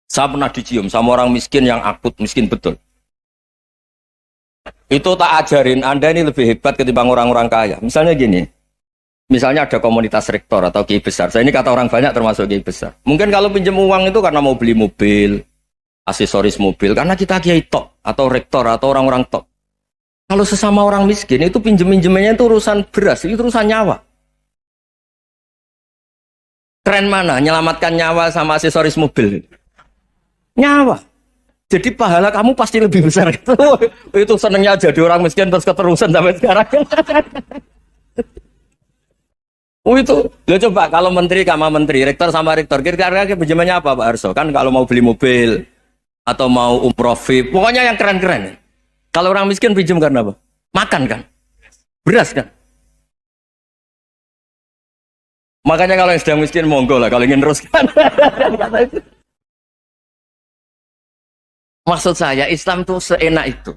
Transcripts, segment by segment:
Saya pernah dicium sama orang miskin yang akut miskin betul. Itu tak ajarin Anda ini lebih hebat ketimbang orang-orang kaya. Misalnya gini, misalnya ada komunitas rektor atau kiai besar. Saya ini kata orang banyak termasuk kiai besar. Mungkin kalau pinjam uang itu karena mau beli mobil, aksesoris mobil, karena kita kiai top atau rektor atau orang-orang top. Kalau sesama orang miskin itu pinjem-pinjemannya itu urusan beras, itu urusan nyawa. Keren mana? Nyelamatkan nyawa sama aksesoris mobil. Nyawa. Jadi pahala kamu pasti lebih besar. Itu senengnya jadi orang miskin terus keterusan sampai sekarang. Oh itu. Lo coba kalau menteri sama menteri, rektor sama rektor, kira-kira pinjamannya apa Pak Arso? Kan kalau mau beli mobil atau mau umroh VIP, pokoknya yang keren-keren. Kalau orang miskin pinjam karena apa? Makan kan? Beras kan? Makanya kalau yang sedang miskin monggo lah kalau ingin teruskan. Maksud saya Islam itu seenak itu.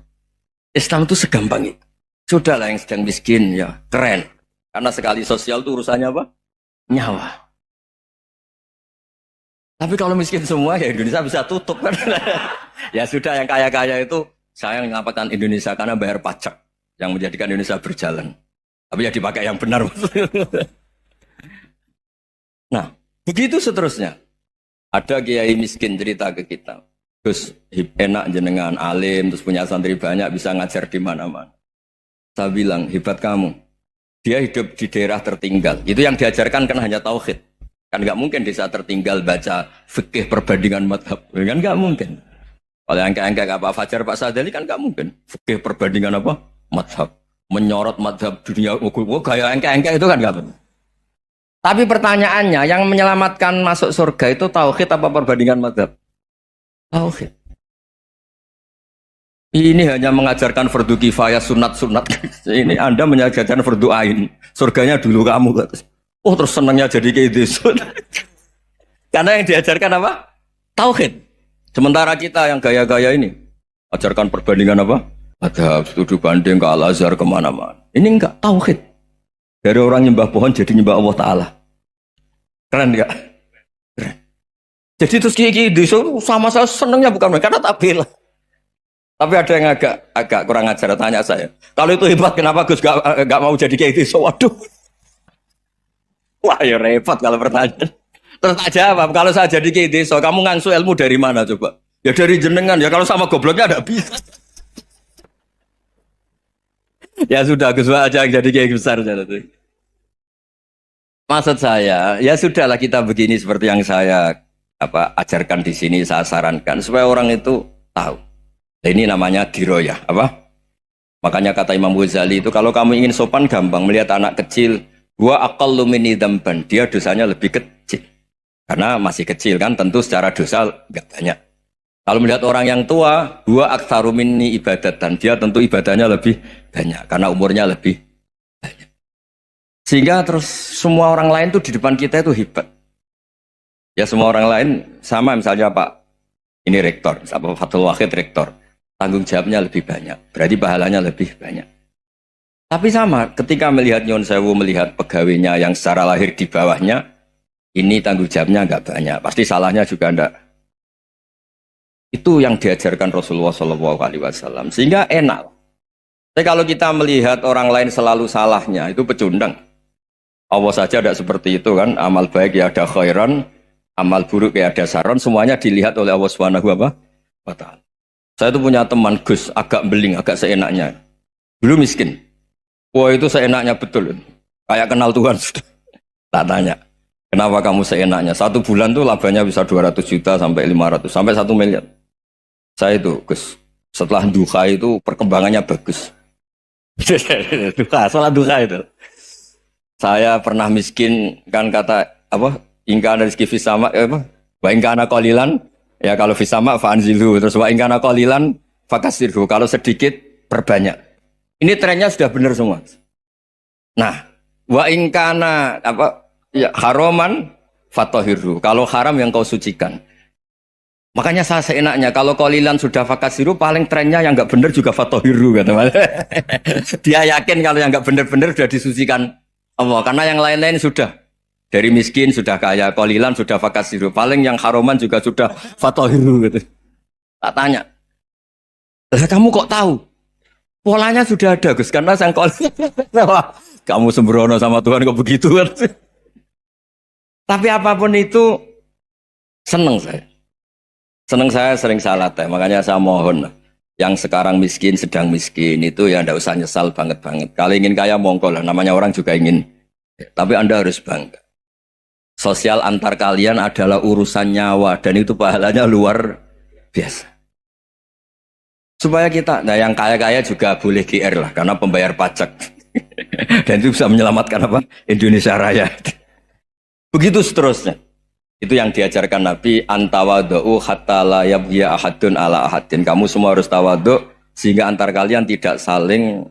Islam itu segampang itu. Sudahlah yang sedang miskin ya keren. Karena sekali sosial itu urusannya apa? Nyawa. Tapi kalau miskin semua ya Indonesia bisa tutup kan. Ya sudah yang kaya-kaya itu saya mengatakan Indonesia karena bayar pajak yang menjadikan Indonesia berjalan. Tapi ya dipakai yang benar. Nah, begitu seterusnya. Ada kiai miskin cerita ke kita. Terus enak jenengan alim, terus punya santri banyak, bisa ngajar di mana-mana. Saya bilang, hebat kamu. Dia hidup di daerah tertinggal. Itu yang diajarkan kan hanya tauhid. Kan nggak mungkin desa tertinggal baca fikih perbandingan madhab. Kan nggak mungkin. Kalau yang kayak Pak Fajar, Pak Sadali kan nggak mungkin. Fikih perbandingan apa? Madhab. Menyorot madhab dunia. Kayak engke itu kan nggak mungkin. Tapi pertanyaannya, yang menyelamatkan masuk surga itu tauhid apa perbandingan madhab? Tauhid. Ini hanya mengajarkan fardu kifayah sunat-sunat. Ini Anda mengajarkan fardu ain. Surganya dulu kamu. Oh terus senangnya jadi kayak gitu. Karena yang diajarkan apa? Tauhid. Sementara kita yang gaya-gaya ini ajarkan perbandingan apa? Madhab, studi banding ke Al-Azhar kemana-mana. Ini enggak tauhid. Dari orang nyembah pohon jadi nyembah Allah Ta'ala. Keren enggak? Keren. Jadi terus kiai desa sama saya senangnya bukan mereka karena tak bela. Tapi ada yang agak kurang ajar tanya saya. Kalau itu hebat kenapa Gus gak mau jadi kiai desa? Waduh. Wah ya repot kalau pertanyaan. Terus tak jawab, kalau saya jadi kiai desa, kamu ngangsu ilmu dari mana coba? Ya dari jenengan. Ya kalau sama gobloknya ada bisa. Ya sudah Gus aja yang jadi kiai besar saja. Maksud saya, ya sudahlah kita begini seperti yang saya ajarkan di sini, saya sarankan supaya orang itu tahu. Nah, ini namanya diroyah, apa? Makanya kata Imam Ghazali itu kalau kamu ingin sopan gampang melihat anak kecil, gua aqallu minni dzamban, dia dosanya lebih kecil. Karena masih kecil kan, tentu secara dosa enggak banyak. Kalau melihat orang yang tua, gua aktsaru minni ibadatan, dia tentu ibadahnya lebih banyak karena umurnya lebih banyak. Sehingga terus semua orang lain tuh di depan kita itu hebat. Ya semua orang lain sama misalnya Pak ini rektor, apa Fathul Wahid rektor, tanggung jawabnya lebih banyak, berarti pahalanya lebih banyak. Tapi sama, ketika melihat Nyon Sewu melihat pegawainya yang secara lahir di bawahnya, ini tanggung jawabnya nggak banyak, pasti salahnya juga enggak. Itu yang diajarkan Rasulullah SAW, sehingga enak. Tapi kalau kita melihat orang lain selalu salahnya, itu pecundang. Allah saja tidak seperti itu kan, amal baik ya ada khairan, amal buruk ya ada saron, semuanya dilihat oleh Allah Subhanahu wa Ta'ala. Saya itu punya teman Gus, agak beling, agak seenaknya. Dulu miskin. Wah itu seenaknya betul. Kayak kenal Tuhan sudah. Tak tanya, kenapa kamu seenaknya? 1 bulan tuh labanya bisa 200 juta sampai 500, sampai 1 miliar. Saya itu Gus, setelah duha itu perkembangannya bagus. Duha, sholat duha itu. Saya pernah miskin, kan kata apa? Ingkana rizki fisama, wa ingkana qalilan, ya kalau fisama fa'anzilu, terus wa ingkana qalilan fakasirhu, kalau sedikit perbanyak. Ini trennya sudah benar semua. Nah, wa ingkana ya haraman fatahirhu, kalau haram yang kau sucikan. Makanya saya seenaknya, kalau qalilan sudah fakasiru, paling trennya yang enggak benar juga fatahirhu, kata Mas. Dia yakin kalau yang enggak benar-benar sudah disucikan Allah, karena yang lain-lain sudah Dari miskin sudah kaya, qalilan sudah fakasiru. Paling yang haroman juga sudah fatohiru gitu. Tak tanya, lah kamu kok tahu? Polanya sudah ada Gus, karena sang qalilan. Wah, kamu sembrono sama Tuhan kok begitu kan? Tapi apapun itu seneng saya. Seneng saya sering salah teh, makanya saya mohon yang sekarang miskin, sedang miskin itu ya ndak usah nyesal banget-banget. Kalau ingin kaya monggo lah, namanya orang juga ingin. Tapi Anda harus bangga. Sosial antar kalian adalah urusan nyawa dan itu pahalanya luar biasa. Supaya kita, nah yang kaya-kaya juga boleh GR lah karena pembayar pajak. Dan itu bisa menyelamatkan apa? Indonesia Raya. Begitu seterusnya. Itu yang diajarkan Nabi, antawadhu hatta la yabghiya ahadun ala ahadin. Kamu semua harus tawadhu sehingga antar kalian tidak saling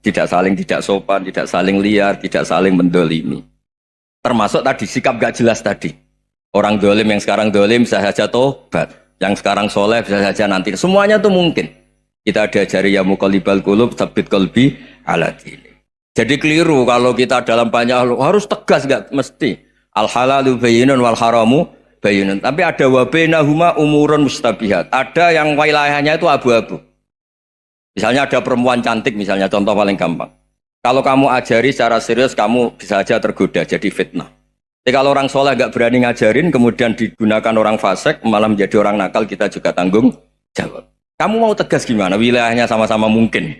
tidak sopan, tidak saling liar, tidak saling mendolimi. Termasuk tadi sikap gak jelas tadi. Orang dolim yang sekarang dolim bisa saja tobat, yang sekarang soleh bisa saja nanti. Semuanya itu mungkin. Kita diajari ya muqallibal qulub tsabbit qalbi ala dini. Jadi keliru kalau kita dalam banyak harus tegas, gak mesti. Al halalu bayyinun wal haramu bayyinun. Tapi ada wa bainahuma umurun mustabihat. Ada yang wilayahnya itu abu-abu. Misalnya ada perempuan cantik, misalnya contoh paling gampang. Kalau kamu ajari secara serius, kamu bisa saja tergoda jadi fitnah. Tapi kalau orang soleh gak berani ngajarin, kemudian digunakan orang fasik, malah menjadi orang nakal, kita juga tanggung jawab. Kamu mau tegas gimana? Wilayahnya sama-sama mungkin.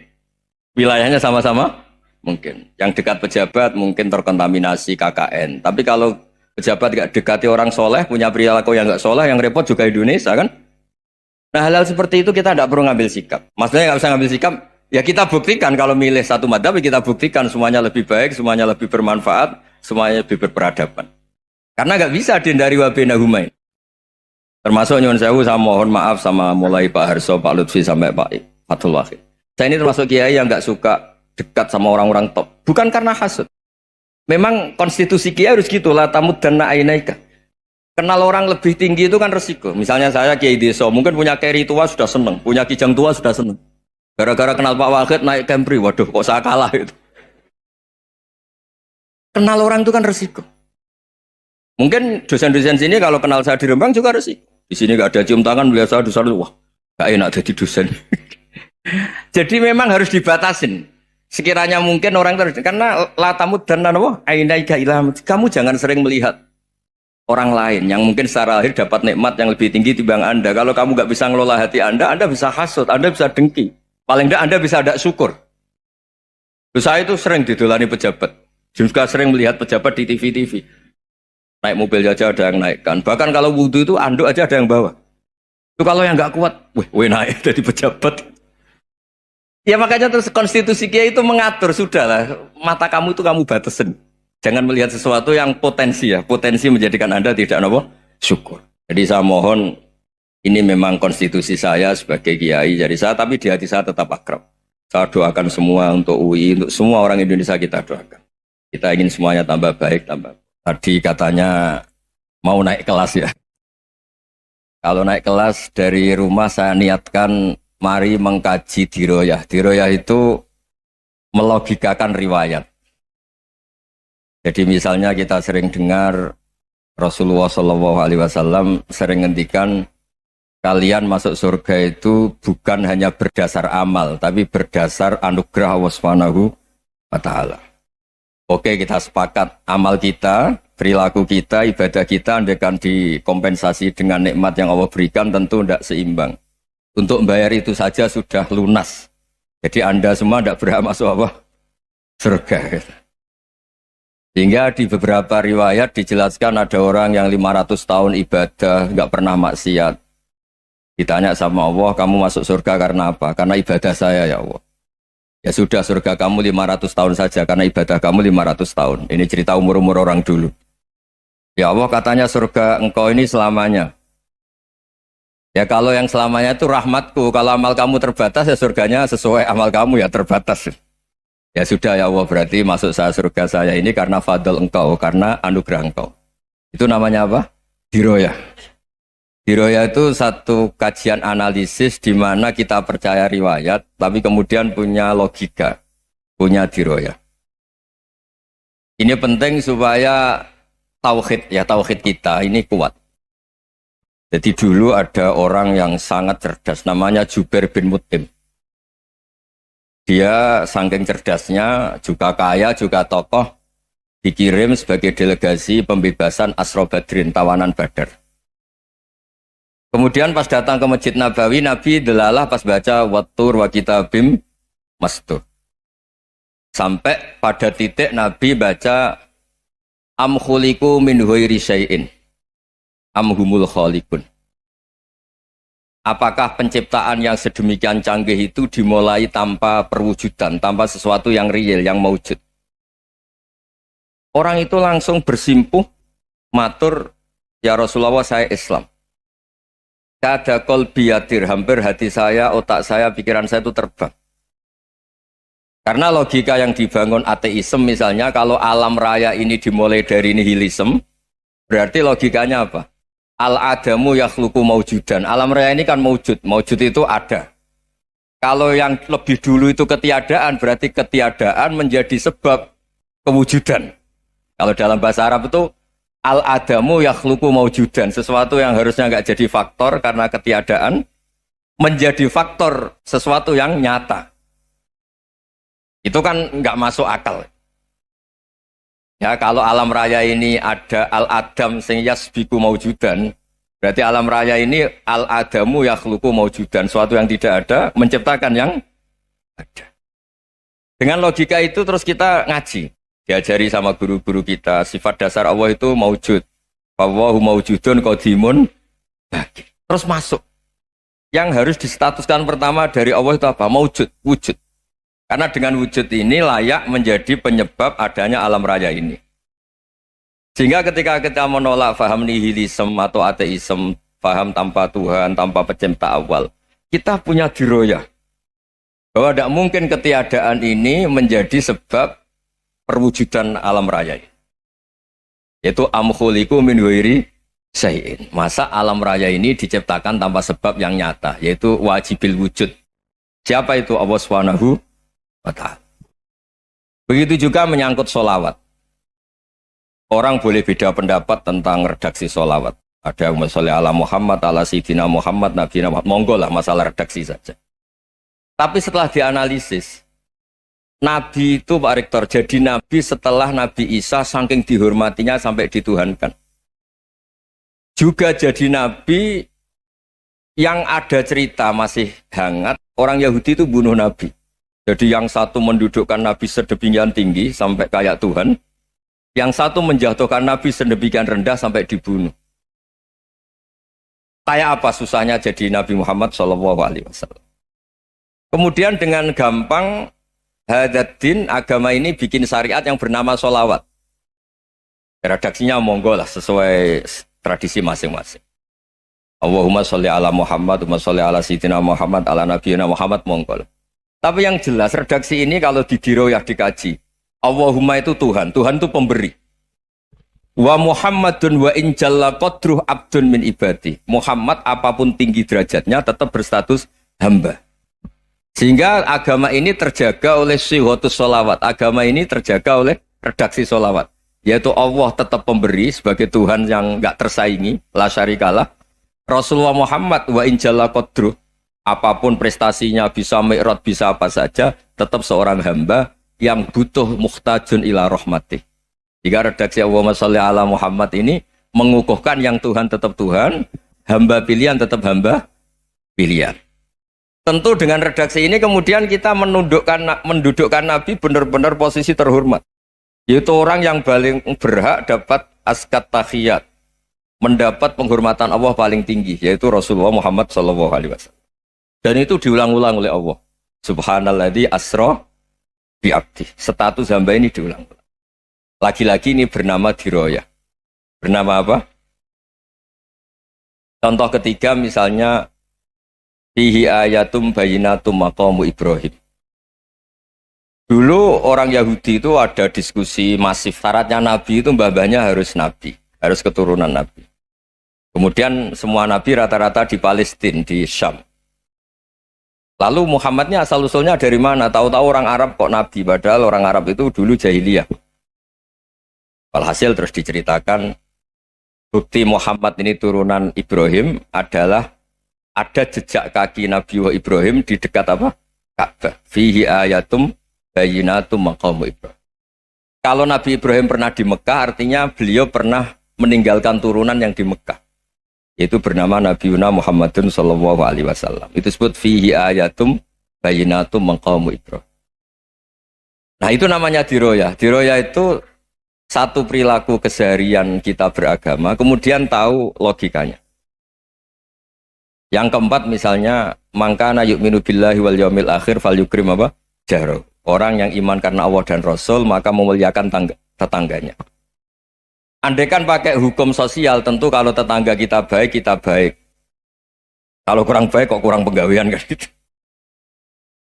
Wilayahnya sama-sama mungkin. Yang dekat pejabat mungkin terkontaminasi KKN. Tapi kalau pejabat gak dekati orang soleh, punya perilaku yang gak soleh, yang repot juga Indonesia kan? Nah hal-hal seperti itu kita tidak perlu ngambil sikap. Maksudnya nggak usah ngambil sikap, ya kita buktikan kalau milih satu madzhab, kita buktikan semuanya lebih baik, semuanya lebih bermanfaat, semuanya lebih berperadaban. Karena nggak bisa dihindari wa bainahuma. Termasuk nyuwun sewu, saya mohon maaf sama mulai Pak Harso, Pak Lutfi sampai Pak Fathul Wahid. Saya ini termasuk kiai yang nggak suka dekat sama orang-orang top. Bukan karena hasud. Memang konstitusi kiai harus gitu lah, tamud dan na'inaika. Kenal orang lebih tinggi itu kan resiko. Misalnya saya kiai desa, mungkin punya keri tua sudah seneng, punya kijang tua sudah seneng. Gara-gara kenal Pak Wahid naik Kempri, waduh kok saya kalah itu. Kenal orang itu kan resiko. Mungkin dosen-dosen sini kalau kenal saya di Rembang juga resiko. Di sini gak ada cium tangan, melihat saya dosen, wah gak enak jadi dosen. Jadi memang harus dibatasin. Sekiranya mungkin orang terus, karena latamud dan nanawa, ainaika ilham. Kamu jangan sering melihat orang lain yang mungkin secara lahir dapat nikmat yang lebih tinggi timbang Anda. Kalau kamu nggak bisa ngelola hati Anda bisa hasut, Anda bisa dengki. Paling tidak Anda bisa ada syukur. Saya itu sering didolani pejabat. Juga sering melihat pejabat di TV-TV. Naik mobil aja ada yang naikkan. Bahkan kalau wudhu itu anduk aja ada yang bawa. Itu kalau yang nggak kuat, weh naik jadi pejabat. Ya makanya terus konstitusi Kiai itu mengatur, sudahlah, mata kamu itu kamu batasin. Jangan melihat sesuatu yang potensi ya, potensi menjadikan Anda tidak apa? Syukur. Jadi saya mohon, ini memang konstitusi saya sebagai kiai, jadi saya, tapi di hati saya tetap akrab. Saya doakan semua untuk UI, untuk semua orang Indonesia kita doakan. Kita ingin semuanya tambah baik, tambah. Tadi katanya mau naik kelas ya. Kalau naik kelas dari rumah saya niatkan mari mengkaji diroyah. Diroyah itu melogikakan riwayat. Jadi misalnya kita sering dengar Rasulullah SAW sering ngendikan kalian masuk surga itu bukan hanya berdasar amal, tapi berdasar anugerah Allah Subhanahu wa Ta'ala. Oke, kita sepakat amal kita, perilaku kita, ibadah kita andaikan dikompensasi dengan nikmat yang Allah berikan tentu tidak seimbang. Untuk membayar itu saja sudah lunas. Jadi Anda semua tidak berhak masuk apa? Surga. Sehingga di beberapa riwayat dijelaskan ada orang yang 500 tahun ibadah, nggak pernah maksiat. Ditanya sama Allah, kamu masuk surga karena apa? Karena ibadah saya ya Allah. Ya sudah, surga kamu 500 tahun saja, karena ibadah kamu 500 tahun. Ini cerita umur-umur orang dulu. Ya Allah katanya surga engkau ini selamanya. Ya kalau yang selamanya itu rahmatku, kalau amal kamu terbatas ya surganya sesuai amal kamu ya terbatas. Ya sudah ya Allah, berarti masuk saya surga saya ini karena fadl engkau, karena anugerah engkau. Itu namanya apa? Diroyah. Diroyah itu satu kajian analisis di mana kita percaya riwayat, tapi kemudian punya logika, punya diroyah. Ini penting supaya tauhid kita ini kuat. Jadi dulu ada orang yang sangat cerdas, namanya Jubair bin Mut'im. Dia saking cerdasnya, juga kaya, juga tokoh, dikirim sebagai delegasi pembebasan Asra Badrin, tawanan Badar. Kemudian pas datang ke Masjid Nabawi, Nabi delalah pas baca Wattur wa kitabim mastur. Sampai pada titik Nabi baca Am khuliqu min ghairi syai'in am humul khaliqun. Apakah penciptaan yang sedemikian canggih itu dimulai tanpa perwujudan, tanpa sesuatu yang real, yang maujud? Orang itu langsung bersimpuh, matur, ya Rasulullah saya Islam. Kada qalbi yatir, hampir hati saya, otak saya, pikiran saya itu terbang. Karena logika yang dibangun ateisme misalnya, kalau alam raya ini dimulai dari nihilisme, berarti logikanya apa? Al-adamu yakhluqu maujudan. Alam raya ini kan maujud. Maujud itu ada. Kalau yang lebih dulu itu ketiadaan, berarti ketiadaan menjadi sebab kewujudan. Kalau dalam bahasa Arab itu al-adamu yakhluqu maujudan. Sesuatu yang harusnya nggak jadi faktor karena ketiadaan, menjadi faktor sesuatu yang nyata. Itu kan nggak masuk akal. Ya, kalau alam raya ini ada al-adam sing yasbiku maujudan, berarti alam raya ini al-adamu yakhluqu maujudan, suatu yang tidak ada menciptakan yang ada. Dengan logika itu terus kita ngaji, diajari sama guru-guru kita, sifat dasar Allah itu maujud. Wallahu maujudun qadimun baqi. Terus masuk. Yang harus distatuskan pertama dari Allah itu apa? Maujud, wujud. Karena dengan wujud ini layak menjadi penyebab adanya alam raya ini. Sehingga ketika kita menolak faham nihilisme atau ateisme, faham tanpa Tuhan, tanpa pencipta awal, kita punya diroyah. Bahwa tidak mungkin ketiadaan ini menjadi sebab perwujudan alam raya. Yaitu am khuliqu min ghairi syai'in. Masa alam raya ini diciptakan tanpa sebab yang nyata, yaitu wajibil wujud. Siapa itu? Allah Subhanahu wa ta'ala. Begitu juga menyangkut sholawat. Orang boleh beda pendapat tentang redaksi sholawat. Ada yang sholli ala Muhammad, ala Sayyidina Muhammad, Nabi Muhammad. Monggo lah masalah redaksi saja. Tapi setelah dianalisis, Nabi itu Pak Rektor jadi Nabi setelah Nabi Isa saking dihormatinya sampai dituhankan. Juga jadi Nabi yang ada cerita masih hangat, orang Yahudi itu bunuh Nabi. Jadi yang satu mendudukkan Nabi sedemikian tinggi sampai kayak Tuhan, yang satu menjatuhkan Nabi sedemikian rendah sampai dibunuh. Kayak apa susahnya jadi Nabi Muhammad SAW. Kemudian dengan gampang Hadaddin agama ini bikin syariat yang bernama sholawat. Redaksinya monggo lah sesuai tradisi masing-masing. Allahumma sholli ala Muhammad, Allahumma sholli ala Sayyidina Muhammad, ala Nabiyina Muhammad, monggo lah. Tapi yang jelas redaksi ini kalau didiroyah dikaji, Allahumma itu Tuhan, Tuhan itu pemberi. Wa Muhammadun wa in jalla qadruh abdun min ibadi. Muhammad apapun tinggi derajatnya tetap berstatus hamba. Sehingga agama ini terjaga oleh syihotus sholawat. Agama ini terjaga oleh redaksi sholawat. Yaitu Allah tetap pemberi sebagai Tuhan yang enggak tersaingi, la syarikalah. Rasulullah Muhammad wa in jalla qadruh. Apapun prestasinya, bisa mi'raj, bisa apa saja, tetap seorang hamba yang butuh muhtajun ila rahmatih. Jika redaksi Allahumma sholli ala Muhammad ini mengukuhkan yang Tuhan tetap Tuhan, hamba pilihan tetap hamba pilihan. Tentu dengan redaksi ini kemudian kita mendudukkan Nabi benar-benar posisi terhormat. Yaitu orang yang paling berhak dapat askat tahiyat, mendapat penghormatan Allah paling tinggi, yaitu Rasulullah Muhammad SAW. Dan itu diulang-ulang oleh Allah. Subhanalladzi asra bi'abdi. Status hamba ini diulang-ulang. Lagi-lagi ini bernama diroyah. Bernama apa? Contoh ketiga misalnya fihi ayatum bayinatum maqamu Ibrahim. Dulu orang Yahudi itu ada diskusi masif. Syaratnya Nabi itu mbah-mbahnya harus Nabi. Harus keturunan Nabi. Kemudian semua Nabi rata-rata di Palestina, di Syam. Lalu Muhammadnya asal-usulnya dari mana? Tahu-tahu orang Arab kok Nabi, padahal orang Arab itu dulu jahiliyah. Walhasil terus diceritakan bukti Muhammad ini turunan Ibrahim adalah ada jejak kaki Nabi Ibrahim di dekat apa? Ka'bah. Fihi ayatum bayyinatum maqamu Ibrahim. Kalau Nabi Ibrahim pernah di Mekah, artinya beliau pernah meninggalkan turunan yang di Mekah. Yaitu bernama Nabi Muhammadun sallallahu alaihi wasallam. Itu disebut fihi ayatum bayyinatum maqamu Ibrahim. Nah, itu namanya diroyah. Diroyah itu satu perilaku keseharian kita beragama, kemudian tahu logikanya. Yang keempat misalnya, mangkana yu'minu billahi wal yaumil akhir falyukrim apa? Jaro. Orang yang iman karena Allah dan Rasul, maka memuliakan tetangganya. Andaikan pakai hukum sosial, tentu kalau tetangga kita baik, kita baik. Kalau kurang baik, kok kurang penggawean kan gitu.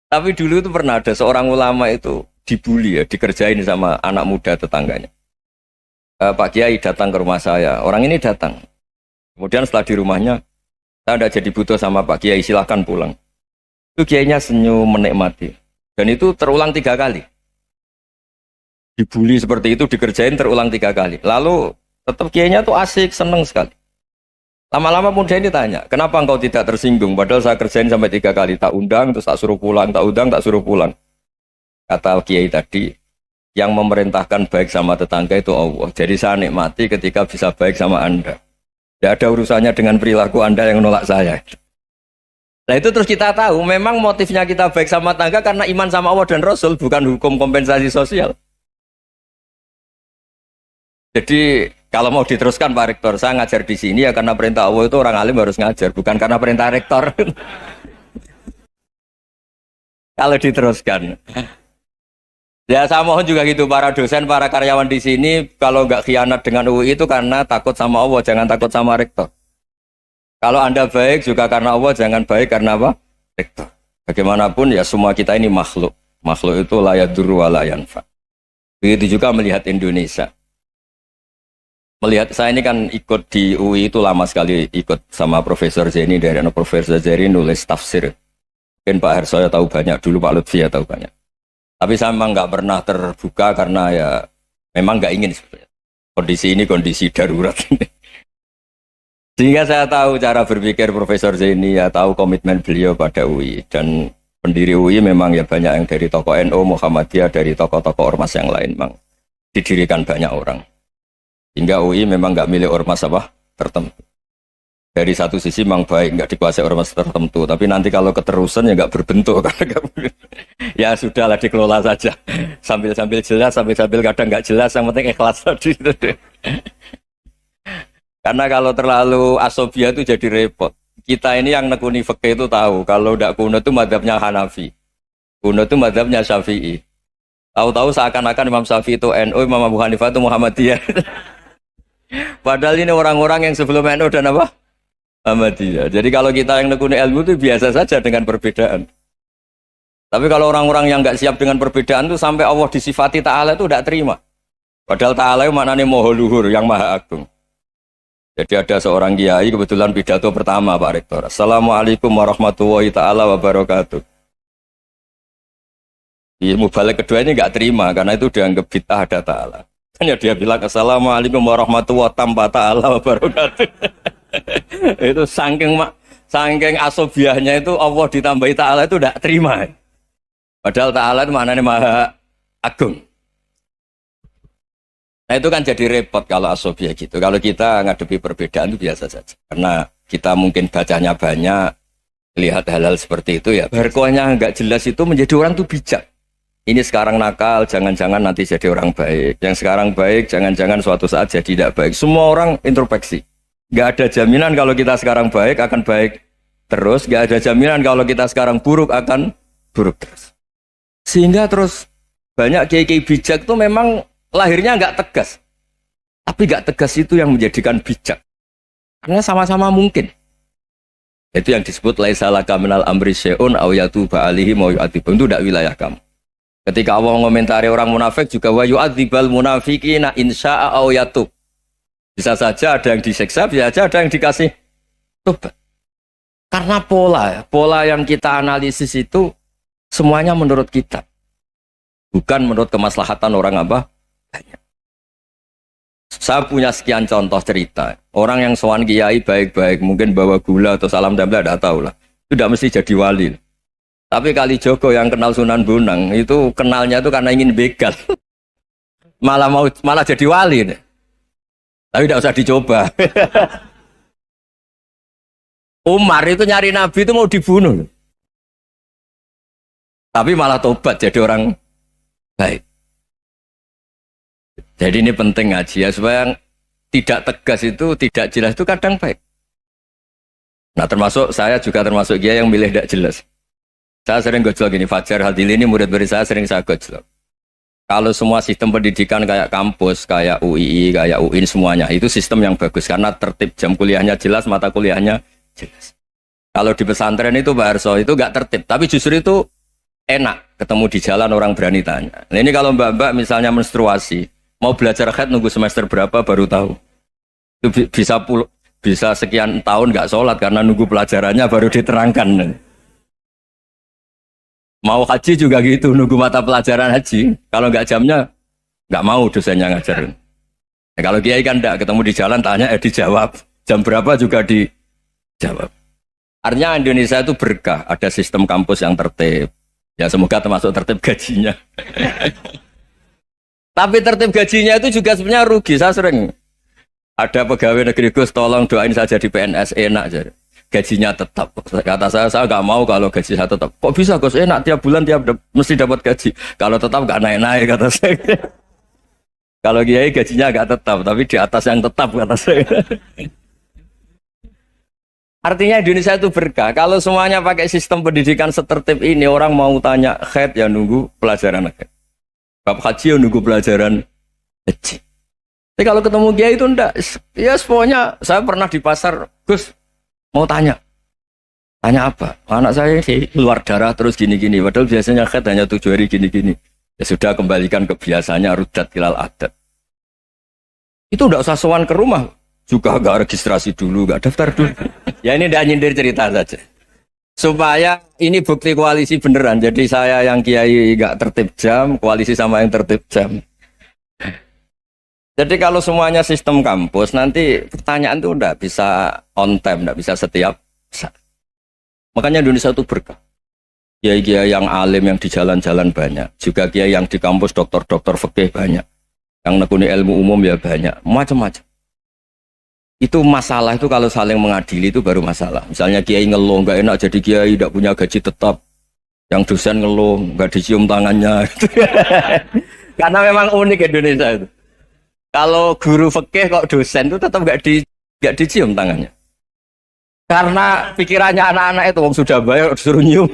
Tapi dulu itu pernah ada seorang ulama itu dibully ya, dikerjain sama anak muda tetangganya. Pak Kiai datang ke rumah saya, orang ini datang. Kemudian setelah di rumahnya, saya tidak jadi butuh sama Pak Kiai, silahkan pulang. Itu Kiainya senyum menikmati. Dan itu terulang 3 kali. Dibully seperti itu, dikerjain terulang 3 kali. Lalu tetap Kiainya tuh asik, seneng sekali. Lama-lama muda ini tanya, kenapa engkau tidak tersinggung? Padahal saya kerjain sampai 3 kali, tak undang, terus tak suruh pulang, tak undang, tak suruh pulang. Kata Kiai tadi, yang memerintahkan baik sama tetangga itu Allah. Jadi saya nikmati ketika bisa baik sama Anda. Tidak ada urusannya dengan perilaku Anda yang nolak saya. Nah itu terus kita tahu, memang motifnya kita baik sama tetangga karena iman sama Allah dan Rasul, bukan hukum kompensasi sosial. Jadi kalau mau diteruskan Pak Rektor, saya ngajar di sini ya karena perintah Allah itu orang alim harus ngajar, bukan karena perintah Rektor. Kalau diteruskan. Ya saya mohon juga gitu para dosen, para karyawan di sini kalau nggak khianat dengan UI itu karena takut sama Allah, jangan takut sama Rektor. Kalau Anda baik juga karena Allah, jangan baik karena apa? Rektor. Bagaimanapun ya semua kita ini makhluk. Makhluk itu la yadurru wa la yanfa. Begitu juga melihat Indonesia. Melihat saya ini kan ikut di UI itu lama sekali ikut sama Profesor Zeni dari Profesor Zeni nulis tafsir. Mungkin Pak Hersoyo tahu banyak, dulu Pak Lutfi ya tahu banyak. Tapi saya memang nggak pernah terbuka karena ya memang nggak ingin sebenarnya. Kondisi ini kondisi darurat. Sehingga saya tahu cara berpikir Profesor Zeni, ya tahu komitmen beliau pada UI. Dan pendiri UI memang ya banyak yang dari tokoh NU, Muhammadiyah, dari tokoh-tokoh ormas yang lain memang didirikan banyak orang. Hingga UI memang nggak milih ormas apa tertentu. Dari satu sisi memang baik, nggak dikuasai ormas tertentu. Tapi nanti kalau keterusan ya nggak berbentuk. Ya sudahlah dikelola saja. Sambil-sambil jelas, sambil-sambil kadang nggak jelas. Yang penting ikhlas tadi. Karena kalau terlalu asobia itu jadi repot. Kita ini yang nekuni fikih itu tahu. Kalau tidak kuno itu madhabnya Hanafi. Kuno itu madhabnya Syafi'i. Tahu-tahu seakan-akan Imam Syafi'i itu NU, Imam Abu Hanifah itu Muhammadiyah. Padahal ini orang-orang yang sebelum NU dan apa? Muhammadiyah. Jadi kalau kita yang nekuni ilmu itu biasa saja dengan perbedaan. Tapi kalau orang-orang yang nggak siap dengan perbedaan itu sampai Allah disifati Ta'ala itu tidak terima. Padahal Ta'ala itu maknanya Maha Luhur, yang Maha Agung. Jadi ada seorang kiai kebetulan pidato pertama Pak Rektor. Assalamualaikum warahmatullahi ta'ala wabarakatuh. Ilmu balik kedua ini nggak terima karena itu dianggap bid'ah ada Ta'ala. Ya dia bilang Assalamualaikum warahmatullahi ta'ala wabarakatuh. Itu saking asobiahnya itu Allah ditambahi Ta'ala itu tidak terima. Padahal Ta'ala itu maknanya Maha Agung. Nah itu kan jadi repot kalau asobiah gitu. Kalau kita ngadepi perbedaan itu biasa saja. Karena kita mungkin bacanya banyak, lihat hal-hal seperti itu ya. Berkuahnya nggak jelas itu menjadi orang tuh bijak. Ini sekarang nakal, jangan-jangan nanti jadi orang baik. Yang sekarang baik, jangan-jangan suatu saat jadi tidak baik. Semua orang introspeksi. Nggak ada jaminan kalau kita sekarang baik akan baik terus. Nggak ada jaminan kalau kita sekarang buruk akan buruk terus. Sehingga terus banyak kiai-kiai bijak itu memang lahirnya nggak tegas. Tapi nggak tegas itu yang menjadikan bijak. Karena sama-sama mungkin. Itu yang disebut laisa laka minal amri syai'un aw yatuba alihi mau yu'adzibun. Itu tidak wilayah kamu. Ketika Allah mengomentari orang munafik juga wa yu'adzibal munafiqina insya'a aw yatub. Bisa saja ada yang disiksa, bisa saja ada yang dikasih tobat. Karena pola yang kita analisis itu semuanya menurut kita. Bukan menurut kemaslahatan orang apa? Banyak. Saya punya sekian contoh cerita. Orang yang sowan kiai baik-baik, mungkin bawa gula atau salam tempel, tidak tahu lah. Itu tidak mesti jadi wali. Tapi kali Joko yang kenal Sunan Bonang, itu kenalnya itu karena ingin begal. malah jadi wali. Nih. Tapi tidak usah dicoba. Umar itu nyari Nabi itu mau dibunuh. Tapi malah tobat jadi orang baik. Jadi ini penting ngaji ya, supaya tidak tegas itu, tidak jelas itu kadang baik. Nah termasuk saya juga termasuk dia yang milih tidak jelas. Saya sering gojlok gini, Fajar Hadili ini murid-murid saya sering saya gojlok. Kalau semua sistem pendidikan kayak kampus, kayak UII, kayak UIN semuanya, itu sistem yang bagus karena tertib, jam kuliahnya jelas, mata kuliahnya jelas. Kalau di pesantren itu Pak Harso itu nggak tertib, tapi justru itu enak ketemu di jalan orang berani tanya. Nah ini kalau mbak-mbak misalnya menstruasi, mau belajar haid nunggu semester berapa baru tahu. Itu bisa sekian tahun nggak sholat karena nunggu pelajarannya baru diterangkan. Mau haji juga gitu, nunggu mata pelajaran haji. Kalau nggak jamnya, nggak mau dosennya ngajarin. Ya, kalau kiai kan enggak, ketemu di jalan tanya, dijawab. Jam berapa juga dijawab. Artinya Indonesia itu berkah, ada sistem kampus yang tertib. Ya semoga termasuk tertib gajinya. Tapi tertib gajinya itu juga sebenarnya rugi. Saya sering ada pegawai negeri Gus, tolong doain saja di PNS enak jadi. Gajinya tetap. Kata saya nggak mau kalau gaji saya tetap. Kok bisa Gus enak tiap bulan mesti dapat gaji. Kalau tetap nggak naik-naik kata saya. Kalau kiai gajinya nggak tetap, tapi di atas yang tetap kata saya. Artinya Indonesia itu berkah. Kalau semuanya pakai sistem pendidikan setertib ini, orang mau tanya haid ya nunggu pelajaran haid. Bab haji ya nunggu pelajaran haji. Tapi kalau ketemu kiai itu enggak. Ya pokoknya saya pernah di pasar, Gus mau tanya apa? Anak saya keluar darah terus gini-gini. Padahal biasanya haid hanya 7 hari gini-gini. Ya sudah kembalikan ke biasanya rudat kilal adat. Itu enggak usah sowan ke rumah. Juga enggak registrasi dulu, enggak daftar dulu. Ya ini enggak nyindir cerita saja. Supaya ini bukti koalisi beneran. Jadi saya yang kiai enggak tertib jam, koalisi sama yang tertib jam. Jadi kalau semuanya sistem kampus, nanti pertanyaan itu enggak bisa on time, enggak bisa setiap saat. Makanya Indonesia itu berkah. Kiai-kiai yang alim yang di jalan-jalan banyak. Juga kiai yang di kampus dokter-dokter fikih banyak. Yang nekuni ilmu umum ya banyak. Macam-macam. Itu masalah itu kalau saling mengadili itu baru masalah. Misalnya kiai ngeluh, enggak enak jadi kiai, enggak punya gaji tetap. Yang dosen ngeluh, enggak dicium tangannya. Karena memang unik Indonesia itu. Kalau guru fikih kok dosen itu tetap nggak dicium tangannya. Karena pikirannya anak-anak itu wong sudah bayar disuruh nyium.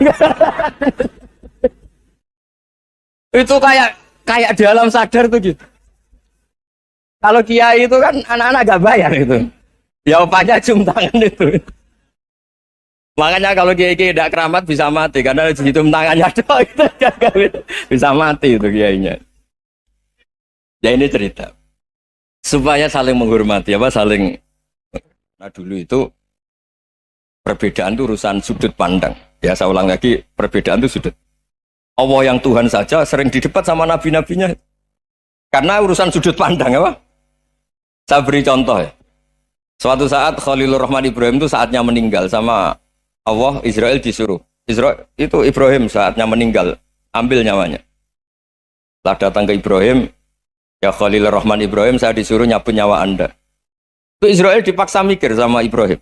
Itu kayak di alam sadar tuh gitu. Kalau kiai itu kan anak-anak nggak bayar itu. Ya opanya cium tangan itu. Makanya kalau kiai tidak keramat bisa mati karena cium tangannya doang itu bisa mati itu kiainya. Ya ini cerita. Supaya saling menghormati, saling. Nah dulu itu perbedaan itu urusan sudut pandang. Ya saya ulang lagi, perbedaan itu sudut. Allah yang Tuhan saja sering didebat sama nabi-nabinya. Karena urusan sudut pandang, apa? Saya beri contoh ya. Suatu saat Khalilur Rahman Ibrahim itu saatnya meninggal sama Allah, Israel disuruh. Israel itu Ibrahim saatnya meninggal, ambil nyawanya. Setelah datang ke Ibrahim, ya Khalilur Rahman Ibrahim, saya disuruh nyabut nyawa Anda. Itu Israel dipaksa mikir sama Ibrahim.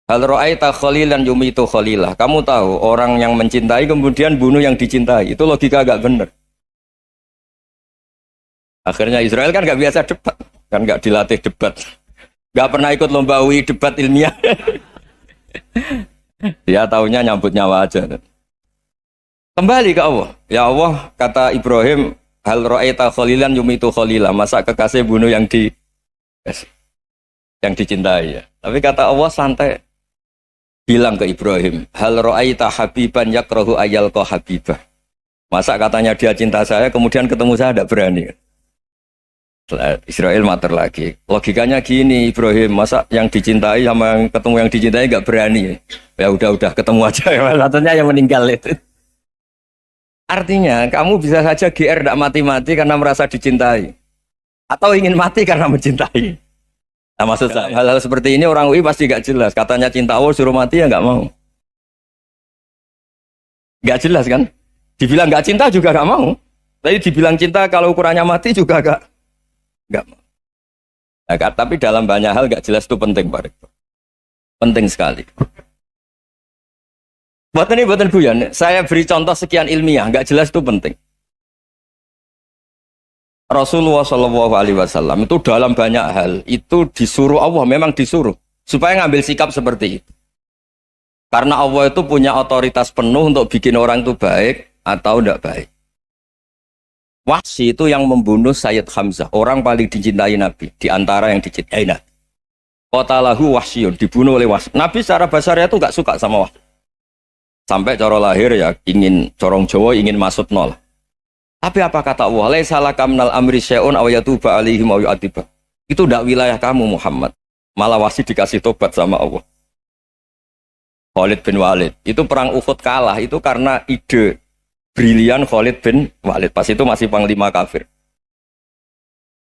Hal ra'aita khalilan yumitu khalilah. Kamu tahu orang yang mencintai kemudian bunuh yang dicintai. Itu logika agak benar. Akhirnya Israel kan gak biasa debat. Kan gak dilatih debat. Gak pernah ikut lomba UI debat ilmiah. Dia taunya nyambut nyawa aja. Kembali ke Allah. Ya Allah, kata Ibrahim, hal ra'aita khalilan yumitu khalilah. Masa kekasih bunuh yang dicintai ya. Tapi kata Allah santai. Bilang ke Ibrahim, hal ra'aita habiban yakrahu ayyalqa habibah. Masa katanya dia cinta saya, kemudian ketemu saya tidak berani. Israel mater lagi. Logikanya gini, Ibrahim, masa yang dicintai sama yang ketemu yang dicintai nggak berani? Ya udah ketemu aja. Satunya yang meninggal itu. Artinya kamu bisa saja GR tidak mati-mati karena merasa dicintai. atau ingin mati karena mencintai. Nah, maksud saya hal-hal seperti ini orang UI pasti gak jelas. Katanya cinta Allah suruh mati ya nggak mau. Gak jelas kan? Dibilang gak cinta juga gak mau. Tapi dibilang cinta kalau ukurannya mati juga gak mau. Nah, tapi dalam banyak hal gak jelas itu penting, Pak Rektor. Penting sekali. Buatan guyon. Saya beri contoh sekian ilmiah, gak jelas itu penting. Rasulullah Shallallahu Alaihi Wasallam itu dalam banyak hal itu disuruh Allah, memang disuruh supaya ngambil sikap seperti itu. Karena Allah itu punya otoritas penuh untuk bikin orang itu baik atau tidak baik. Wahsy itu yang membunuh Sayyid Hamzah, orang paling dicintai Nabi, di antara yang dicintai Nabi. Qatalahu Wahsyun, dibunuh oleh Wahsy. Nabi secara basarnya itu nggak suka sama Wahsy. Sampai cara lahir ya ingin corong Jawa ingin masuk nol. Tapi apa kata Allah? Laisa laka minal amri syai'un aw yatuba alaihim aw yu'adziba. Itu tidak wilayah kamu Muhammad. Malah Wahsy dikasih tobat sama Allah. Khalid bin Walid. Itu perang Uhud kalah itu karena ide brilian Khalid bin Walid. Pas itu masih panglima kafir.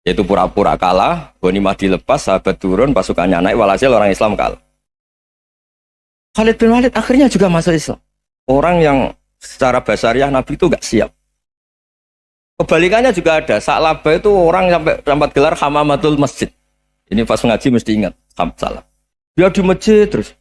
Yaitu pura-pura kalah, ghanimah dilepas, sahabat turun, pasukannya naik, walhasil orang Islam kalah. Khalid bin Walid akhirnya juga masuk Islam. Orang yang secara basariah Nabi itu gak siap. Kebalikannya juga ada. Sa'labah itu orang sampai gelar hamamatul masjid. Ini pas ngaji mesti ingat. Salah. Dia di masjid terus.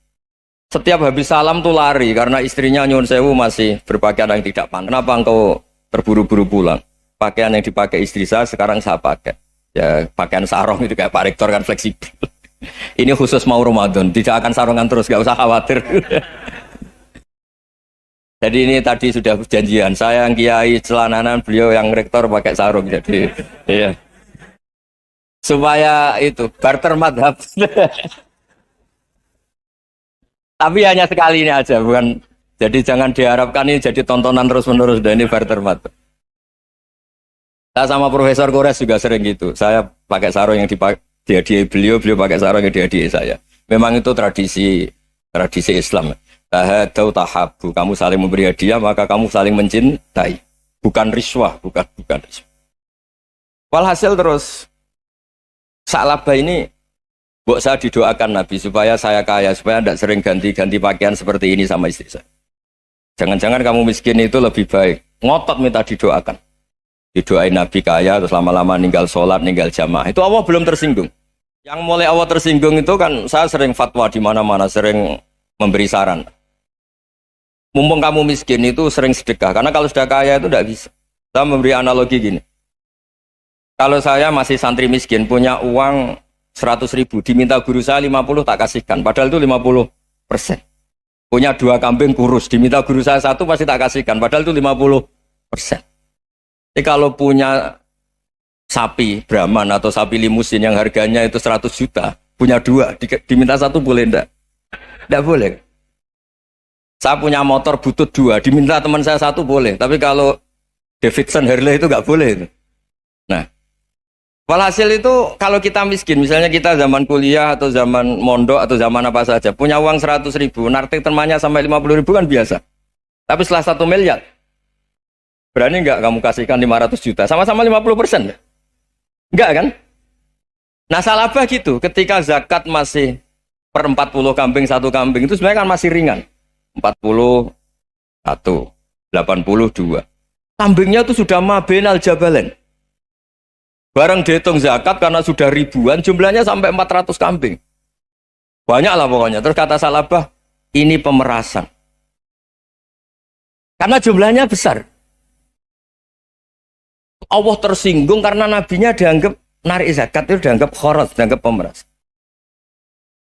Setiap habis salam tuh lari. Karena istrinya nyun sewu masih berpakaian yang tidak pantas. Kenapa engkau terburu-buru pulang? Pakaian yang dipakai istri saya sekarang saya pakai. Ya pakaian sarung itu kayak Pak Rektor kan fleksibel. Ini khusus mau Ramadan. Tidak akan sarungan terus. Gak usah khawatir. Jadi ini tadi sudah perjanjian. Saya yang kiai celananan, beliau yang rektor pakai sarung. Jadi, iya. Supaya itu barter madhab. Tapi hanya sekali ini aja, bukan. Jadi jangan diharapkan ini jadi tontonan terus-menerus. Dan ini barter madhab. Saya sama Profesor Kores juga sering gitu. Saya pakai sarung yang dihadiahi beliau, beliau pakai sarung yang dihadiahi saya. Memang itu tradisi Islam. Tahadau tahabu, kamu saling memberi hadiah maka kamu saling mencintai, bukan riswah, bukan riswah. Walhasil terus Sa'labah ini buat saya didoakan Nabi supaya saya kaya, supaya tidak sering ganti-ganti pakaian seperti ini sama istri saya. Jangan-jangan kamu miskin itu lebih baik. Ngotot minta didoakan. Didoain Nabi kaya terus lama-lama ninggal sholat, ninggal jamaah. Itu Allah belum tersinggung. Yang mulai Allah tersinggung itu kan saya sering fatwa di mana-mana, sering memberi saran. Mumpung kamu miskin itu sering sedekah. Karena kalau sudah kaya itu tidak bisa. Saya memberi analogi gini. Kalau saya masih santri miskin, punya uang 100.000, diminta guru saya 50 tak kasihkan. Padahal itu 50%. Punya 2 kambing kurus, diminta guru saya 1 pasti tak kasihkan. Padahal itu 50%. Jadi kalau punya sapi Brahman atau sapi limusin yang harganya itu 100 juta, punya 2, diminta 1 boleh enggak? Tidak boleh. Saya punya motor butut 2, diminta teman saya 1 boleh. Tapi kalau Davidson Harley itu nggak boleh. Itu. Nah, walhasil itu kalau kita miskin, misalnya kita zaman kuliah atau zaman mondok atau zaman apa saja, punya uang 100.000, nartik temannya sampai 50.000 kan biasa. Tapi setelah 1 miliar, berani nggak kamu kasihkan 500 juta? Sama-sama 50%. Enggak kan? Nah, Sa'labah gitu, ketika zakat masih per 40 kambing 1 kambing itu sebenarnya kan masih ringan. 41, 82. Kambingnya itu sudah mabenal jabalen. Barang dihitung zakat karena sudah ribuan, jumlahnya sampai 400 kambing. Banyak lah pokoknya. Terus kata Sa'labah, ini pemerasan. Karena jumlahnya besar. Allah tersinggung karena nabinya dianggap narik zakat itu dianggap khoros, dianggap pemeras.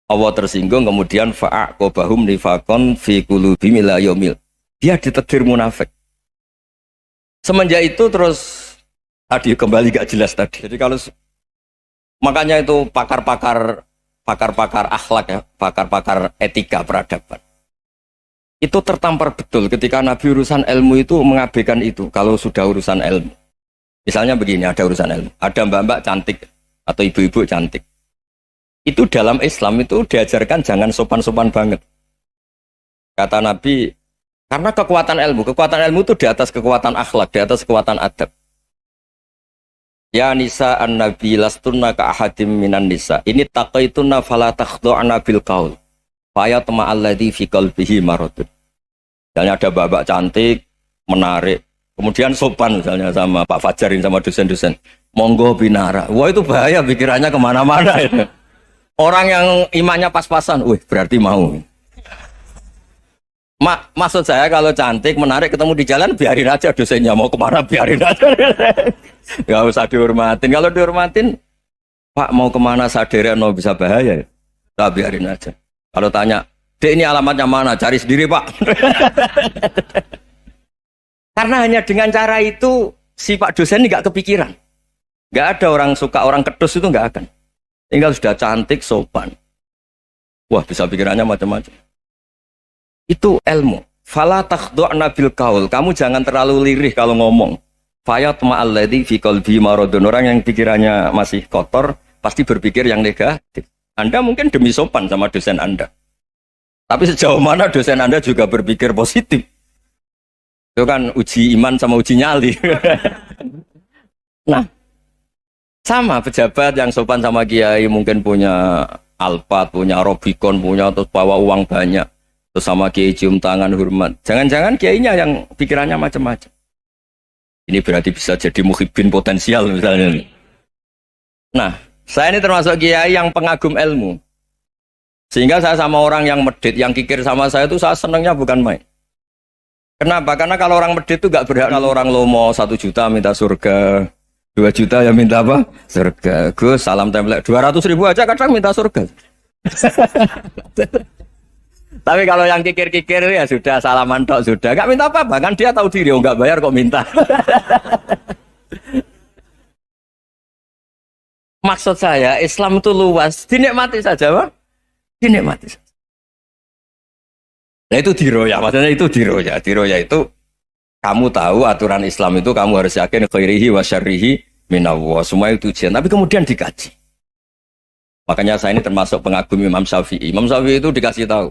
Allah tersinggung kemudian fa'aqobahum nifakon fi qulubihim ila yaumil. Dia ditegur munafik. Semenjak itu terus tadi kembali gak jelas tadi. Jadi kalau makanya itu pakar-pakar akhlak ya, pakar-pakar etika peradaban. Itu tertampar betul ketika Nabi urusan ilmu itu mengabaikan itu kalau sudah urusan ilmu. Misalnya begini, ada urusan ilmu, ada mbak-mbak cantik atau ibu-ibu cantik. Itu dalam Islam itu diajarkan jangan sopan-sopan banget. Kata Nabi, karena kekuatan ilmu itu di atas kekuatan akhlak, di atas kekuatan adab. Ya nisa an-nabi lastunna ka ahadim minan nisa. Ini taqaitunna fala takhdu'na bil qaul. Fa yatma alladzi fi qalbihi maradun. Misalnya ada babak cantik, menarik, kemudian sopan misalnya sama Pak Fajarin sama dosen-dosen. Monggo binara. Wah itu bahaya pikirannya kemana-mana itu. Orang yang imannya pas-pasan, wih berarti mau. Maksud saya kalau cantik, menarik, ketemu di jalan, biarin aja dosennya mau kemana, biarin aja. Gak usah dihormatin. Kalau dihormatin, Pak mau kemana sadereno bisa bahaya. Nah, biarin aja. Kalau tanya, Dek ini alamatnya mana? Cari sendiri Pak. Karena hanya dengan cara itu, si Pak dosen ini gak kepikiran. Gak ada orang suka orang kedus itu gak akan. Tinggal sudah cantik, sopan. Wah bisa pikirannya macam-macam. Itu ilmu. Fala takhdu'na bil qaul. Kamu jangan terlalu lirih kalau ngomong. Fayatma alladzi fi qalbi maradun. Orang yang pikirannya masih kotor pasti berpikir yang negatif. Anda mungkin demi sopan sama dosen Anda. Tapi sejauh mana dosen Anda juga berpikir positif. Itu kan uji iman sama uji nyali. Nah, sama pejabat yang sopan sama kiai mungkin punya Alphard, punya Robicon, punya terus bawa uang banyak. Terus sama kiai cium tangan hormat. Jangan-jangan kiainya yang pikirannya macam-macam. Ini berarti bisa jadi muhibbin potensial misalnya. Nah, saya ini termasuk kiai yang pengagum ilmu. Sehingga saya sama orang yang medit, yang kikir sama saya itu saya senangnya bukan main. Kenapa? Karena kalau orang medit itu gak berhak. Kalau orang lomo 1 juta minta surga, 2 juta ya minta apa? Surga. Gus, salam template 200.000 aja kadang minta surga. Tapi kalau yang kikir-kikir ya sudah salaman tok sudah. Gak minta apa-apa kan dia tahu diri, oh gak bayar kok minta. Maksud saya Islam itu luas, dinikmati saja Pak. Dinikmati saja. Nah itu diroya, maksudnya itu diroya. Diroya itu kamu tahu aturan Islam itu kamu harus yakin khairihi wa syarrihi minallah. Semua itu ujian, tapi kemudian dikaji. Makanya saya ini termasuk pengagum Imam Syafi'i. Imam Syafi'i itu dikasih tahu.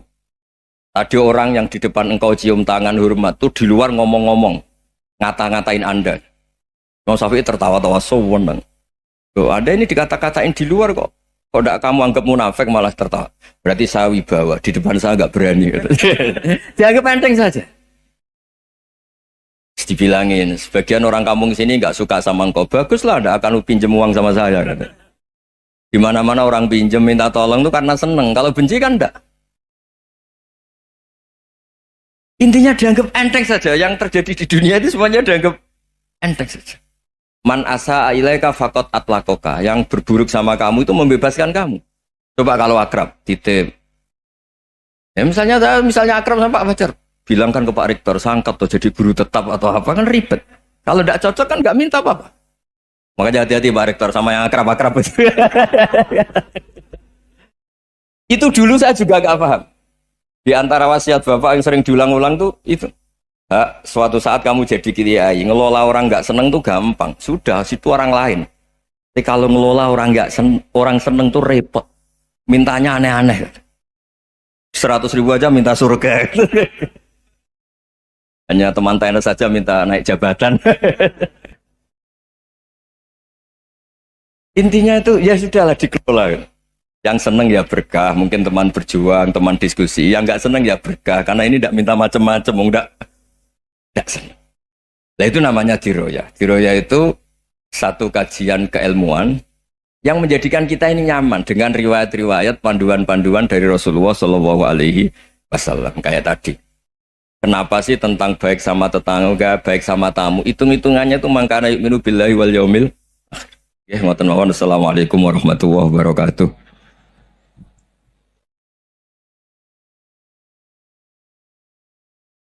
Tadi orang yang di depan engkau cium tangan hormat tuh di luar ngomong-ngomong, ngata-ngatain Anda. Imam Syafi'i tertawa-tawa sewenang. Loh, Anda ini dikata-katain di luar kok. Kok tidak kamu anggap munafik malah tertawa. Berarti saya wibawa, di depan saya nggak berani. Dianggap enteng saja. Dibilangin, sebagian orang kampung sini nggak suka sama engkau. Baguslah, tidak akan pinjam uang sama saya. Di mana-mana orang pinjam minta tolong itu karena seneng. Kalau benci kan enggak. Intinya dianggap enteng saja. Yang terjadi di dunia itu semuanya dianggap enteng saja. Man asa ilaika faqat atlakoka. Yang berburuk sama kamu itu membebaskan kamu. Coba kalau akrab, titip. Ya misalnya akrab sama Pak Fajar. Bilangkan ke Pak Rektor, sangkat tuh jadi guru tetap atau apa kan ribet. Kalau tidak cocok kan nggak minta apa-apa. Makanya hati-hati Pak Rektor sama yang akrab-akrab itu. Itu dulu saya juga nggak paham. Di antara wasiat Bapak yang sering diulang-ulang tuh itu. Suatu saat kamu jadi kiai, ngelola orang nggak seneng tuh gampang. Sudah, situ orang lain. Tapi kalau ngelola orang orang seneng tuh repot. Mintanya aneh-aneh. 100.000 aja minta surga. Hanya teman tenis saja minta naik jabatan. Intinya itu ya sudahlah dikelola. Yang seneng ya berkah, mungkin teman berjuang, teman diskusi. Yang nggak seneng ya berkah, karena ini tidak minta macam-macam, tidak seneng. Nah itu namanya diroya. Diroya itu satu kajian keilmuan yang menjadikan kita ini nyaman dengan riwayat-riwayat, panduan-panduan dari Rasulullah Shallallahu Alaihi Wasallam kayak tadi. Kenapa sih tentang baik sama tetangga, baik sama tamu? Hitung-hitungannya itu mangkana yu'minu billahi wal yaumil akhir. Ya, ngoten mawon. Assalamualaikum warahmatullahi wabarakatuh.